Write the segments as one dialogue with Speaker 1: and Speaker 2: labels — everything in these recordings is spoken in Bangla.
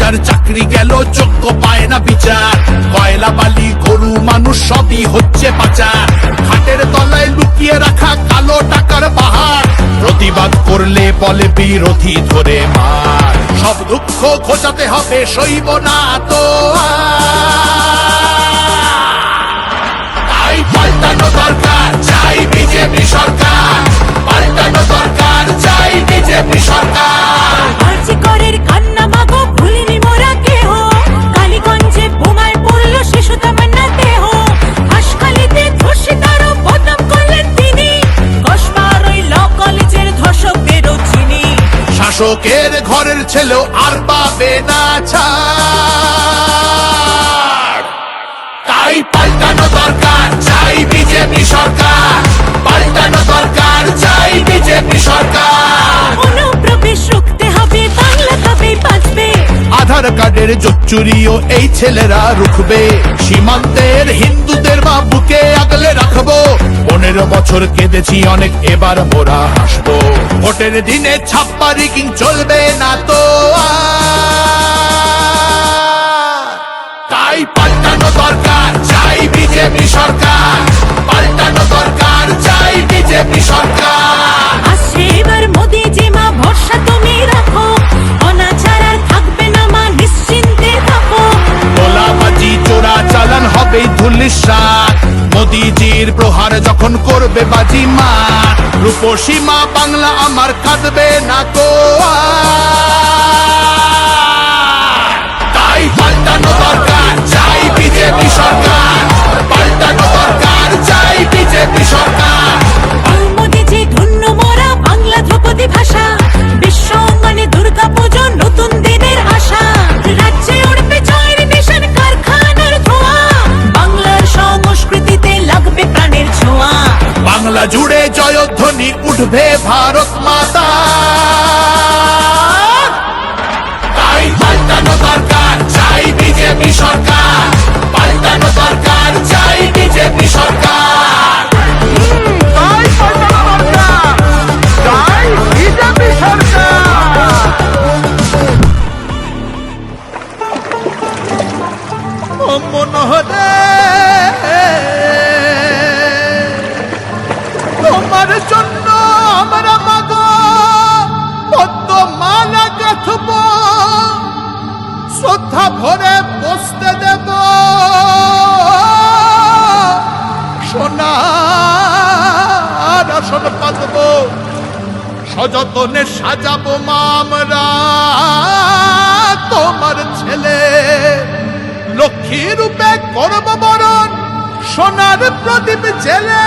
Speaker 1: হাজার চাকরি গেল, যোগ্য পায় না বিচার। কয়লা বালি গরু মানুষ সবই হচ্ছে পাচার। খাটের তলায় লুকিয়ে রাখা কালো টাকার পাহাড়, প্রতিবাদ করলে বলে বিরোধী ধরে মার। সব দুঃখ ঘোচাতে হবে, সইব না তো তাই পাল্টানো দরকার, চাই বিজেপি সরকার। পাল্টানো দরকার, চাই বিজেপি সরকার।
Speaker 2: আরজি করের কান্না মাগো ভুলিনি মোরা কেহ, কালীগঞ্জে বোমায় পড়লো শিশু তামান্না দেহ। হাসখালিতে ধর্ষিতারও বদনাম করলেন তিনি, কসবার ওই ল কলেজের ধর্ষকদেরও চিনি।
Speaker 1: শাসকের ঘরের ছেলেও আর পাবে না ছাড়। তাই পাল্টানো দরকার, চাই বিজেপি সরকার। পাল্টানো দরকার, চাই বিজেপি সরকার।
Speaker 2: অনুপ্রবেশ রুখতে হবে, বাংলা তবেই বাঁচবে।
Speaker 1: আধার কার্ডের জোচ্চুরিও এই ছেলেরা রুখবে। সীমান্তের হিন্দুদের মা বুকে আগলে রাখবো। 15 বছর কেঁদেছি অনেক, এবার মোরা হাসবো। ভোটের দিনে ছাপ্পা রিগিং চলবে না তো আর। তাই পাল্টানো দরকার, চাই বিজেপি সরকার। পাল্টানো দরকার, চাই বিজেপি সরকার।
Speaker 2: আসছে এবার মোদি জি মা, ভরসা তুমি রাখো। অনাচার আর থাকবে না মা, নিশ্চিন্তে থাকো।
Speaker 1: গোলাবাজি চোরা চালান হবে ধুলিসাৎ। মোদিজির প্রহার যখন করবে বাজি মা, রূপসী মা বাংলা আমার কাঁদবে না তো আর। তাই পাল্টানো দরকার, চাই বিজেপি সরকার। পাল্টানো দরকার, চাই বিজেপি সরকার।
Speaker 2: মোদি জি ধন্য মোরা, বাংলা ধ্রুপদী ভাষা। বিশ্ব অঙ্গনে দুর্গা পুজো, নতুন দিনের আশা। রাজ্যে উঠবে জয়ের নিশান, কারখানার ধোঁয়া। বাংলার সংস্কৃতিতে লাগবে প্রাণের ছোঁয়া।
Speaker 1: বাংলা জুড়ে জয়ধ্বনি উঠবে ভারত মাতা। তাই পাল্টানো দরকার, চাই বিজেপি সরকার। পাল্টানো দরকার, চাই বিজেপি সরকার।
Speaker 3: তাই পাল্টানো দরকার, চাই বিজেপি সরকার। ও মনোহরে, তোমার জন্য আমরা মাগো পদ্মমালা গাঁথব, শ্রদ্ধা ভরে বসতে দেব। সোনার আসন পাতব, সযতনে সাজাবো মা আমরা তোমার ছেলে। লক্ষ্মী রূপে করব বরণ, সোনার প্রদীপ জেলে।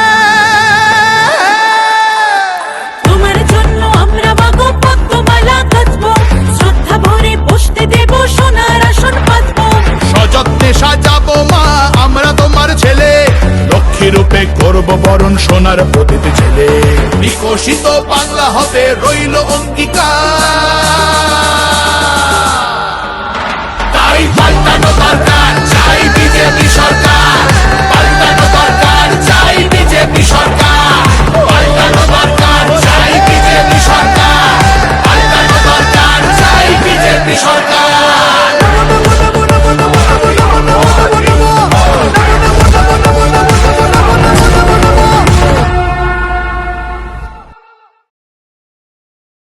Speaker 2: তোমার জন্য আমরা মাগো পদ্মমালা গাঁথবো, শ্রদ্ধা ভরে বসতে দেব, সোনার আসন পাতবো।
Speaker 1: সযত্নে সাজাবো মা আমরা তোমার ছেলে। লক্ষ্মী রূপে করব বরণ, সোনার প্রদীপ ছেলে। বিকশিত বাংলা হবে রইল অঙ্গীকার।